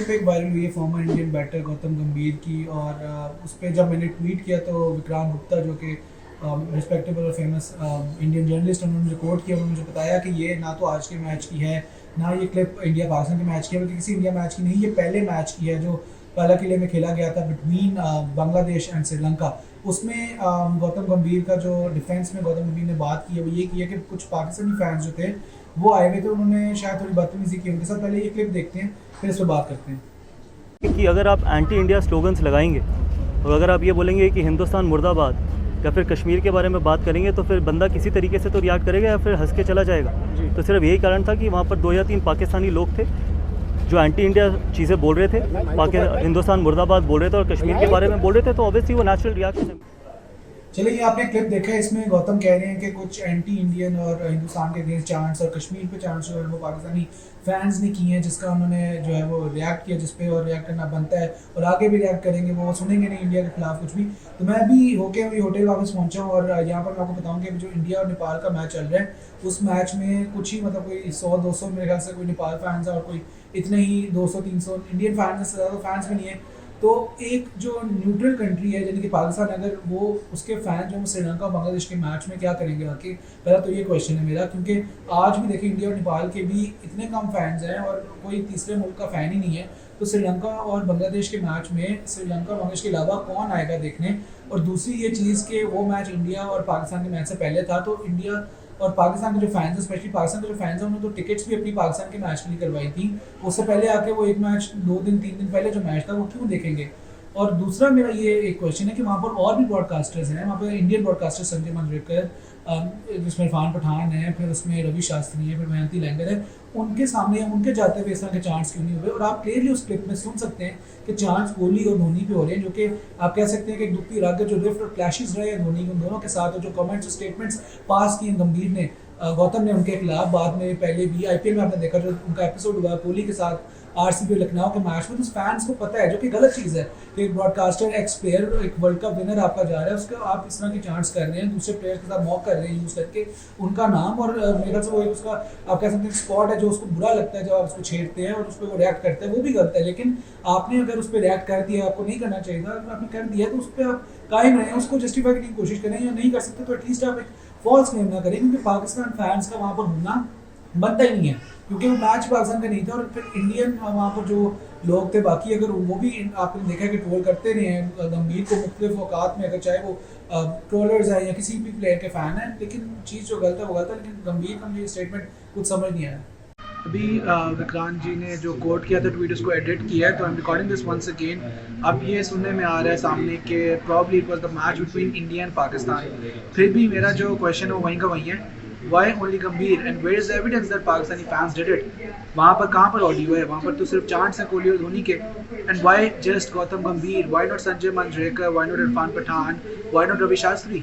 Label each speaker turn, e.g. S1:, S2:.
S1: Clip एक viral हुई है फॉर्मर इंडियन बैटर गौतम गंभीर की, और उस पर जब मैंने ट्वीट किया तो विक्रांत गुप्ता जो कि रिस्पेक्टेबल और फेमस इंडियन जर्नलिस्ट, उन्होंने मुझे कोट किया, उन्होंने मुझे बताया कि ये ना तो आज के मैच की है, ना ये क्लिप इंडिया पाकिस्तान के मैच की है, बल्कि किसी इंडिया मैच की नहीं, ये पहले मैच की है जो पाला किले में खेला गया था बिटवीन बांग्लादेश एंड श्रीलंका। उसमें गौतम गंभीर का जो डिफेंस में गौतम गंभीर ने बात की है वो ये की है कि कुछ पाकिस्तानी फैंस जो थे वो आए हुए थे, उन्होंने शायद थोड़ी बदतमीजी की उनके साथ। पहले ये क्लिप देखते हैं फिर इस पर बात करते हैं।
S2: कि अगर आप एंटी इंडिया स्लोगन्स लगाएंगे और अगर आप ये बोलेंगे कि हिंदुस्तान मुर्दाबाद या फिर कश्मीर के बारे में बात करेंगे तो फिर बंदा किसी तरीके से तो रिएक्ट करेगा या फिर हंस के चला जाएगा। तो सिर्फ यही कारण था कि वहाँ पर 2 या 3 पाकिस्तानी लोग थे जो एंटी इंडिया चीज़ें बोल रहे थे, हिंदुस्तान मुर्दाबाद बोल रहे थे और कश्मीर के बारे में बोल रहे थे, तो ऑब्वियसली वो नेचुरल रिएक्शन है।
S1: चलिए, ये आपने क्लिप देखा है, इसमें गौतम कह रहे हैं कि कुछ एंटी इंडियन और हिंदुस्तान के अगेंस्ट चांट्स और कश्मीर पे चांट्स जो है वो पाकिस्तानी फैंस ने किए हैं, जिसका उन्होंने जो है वो रिएक्ट किया, जिस पे और रिएक्ट करना बनता है और आगे भी रिएक्ट करेंगे, वो सुनेंगे नहीं इंडिया के खिलाफ कुछ भी। तो मैं भी होके अभी होटल वापस पहुंचा हूँ और यहाँ पर मैं आपको बताऊँ कि जो इंडिया और नेपाल का मैच चल रहा है उस मैच में कुछ ही मतलब कोई 100-200 मेरे ख्याल से कोई नेपाल फैंस है और कोई इतने ही 200-300 इंडियन फैंस से ज़्यादा फैंस भी नहीं है। तो एक जो न्यूट्रल कंट्री है यानी कि पाकिस्तान, अगर वो उसके फैन जो श्रीलंका और बांग्लादेश के मैच में क्या करेंगे आके, पहला तो ये क्वेश्चन है मेरा, क्योंकि आज भी देखिए इंडिया और नेपाल के भी इतने कम फैंस हैं और कोई तीसरे मुल्क का फ़ैन ही नहीं है। तो श्रीलंका और बांग्लादेश के मैच में श्रीलंका और बांग्लादेश के अलावा कौन आएगा देखने। और दूसरी ये चीज़ कि वो मैच इंडिया और पाकिस्तान के मैच से पहले था, तो इंडिया और पाकिस्तान के जो फैंस हैं, स्पेशली पाकिस्तान के जो फैंस हैं, उन्होंने तो टिकट्स भी अपनी पाकिस्तान के मैच के लिए करवाई थी। उससे पहले आके वो एक मैच 2 दिन 3 दिन पहले जो मैच था वो क्यों देखेंगे। और दूसरा मेरा ये एक क्वेश्चन है कि वहाँ पर और भी ब्रॉडकास्टर्स हैं, वहाँ पर इंडियन ब्रॉडकास्टर संजय मंजरेकर, जिसमें इरफान पठान है, फिर उसमें रवि शास्त्री है, फिर मयंती लैंगर है, उनके सामने उनके जाते हुए इस तरह के चांट्स क्यों नहीं हुए। और आप क्लियरली उस क्लिप में सुन सकते हैं कि चांट्स कोहली और धोनी पे हो रहे हैं, जो कि आप कह सकते हैं कि एक दुखी राग जो रिफ्ट और क्लैशेस रहे हैं धोनी उन दोनों के साथ, और जो कमेंट्स और स्टेटमेंट्स पास किए गंभीर ने, गौतम ने उनके खिलाफ, बाद में पहले भी आईपीएल में आपने देखा जो उनका एपिसोड हुआ कोहली के साथ आरसीबी लखनऊ के मैच में, तो फैंस को पता है, जो कि गलत चीज़ है कि एक ब्रॉडकास्टर, एक्स प्लेयर, एक वर्ल्ड कप विनर आपका जा रहा है, उसका आप इस तरह की चांस कर रहे हैं, दूसरे प्लेयर के साथ मॉक कर रहे हैं यूज़ करके उनका नाम। और मेरा से वो उसका आप कह सकते हैं स्पॉट है जो उसको बुरा लगता है जब आप उसको छेड़ते हैं और उस पर वो रिएक्ट करते हैं, वो भी गलत है। लेकिन आपने अगर उस पर रिएक्ट कर दिया, आपको नहीं करना चाहिए था, अगर आपने कर दिया तो उस पर आप कायम रहें, उसको जस्टिफाई करने की कोशिश करें, या नहीं कर सकते तो एटलीस्ट आप एक फॉल्स क्लेम ना करें, क्योंकि पाकिस्तान फैंस का वहाँ पर होना बनता ही नहीं है, क्योंकि वो मैच पाकिस्तान का नहीं था। और फिर इंडियन वहाँ पर जो लोग थे बाकी, अगर वो भी आपने देखा कि ट्रोल करते रहे हैं गंभीर को मुख्तलिफ औकात में, अगर चाहे वो ट्रोलर्स हैं या किसी भी प्लेयर के फ़ैन हैं, लेकिन चीज़ जो गलत है वो गलत है। लेकिन गंभीर का मुझे स्टेटमेंट कुछ समझ नहीं आया। अभी विक्रांत जी ने जो कोट किया था, ट्वीट उसको एडिट किया है, तो I am recording this once again. अब ये सुनने में आ रहा है सामने कि probably it was the match between India and Pakistan. फिर भी मेरा जो क्वेश्चन है वो वहीं का वहीं है, why only Gambhir and where is evidence that Pakistani fans did it. वहाँ पर कहाँ पर ऑडियो है, वहाँ पर तो सिर्फ चांट्स हैं कोहली और धोनी के। And Y just Gautam Gambhir, why not Sanjay Manjrekar, why not Irfan Pathan, why not Ravi Shastri.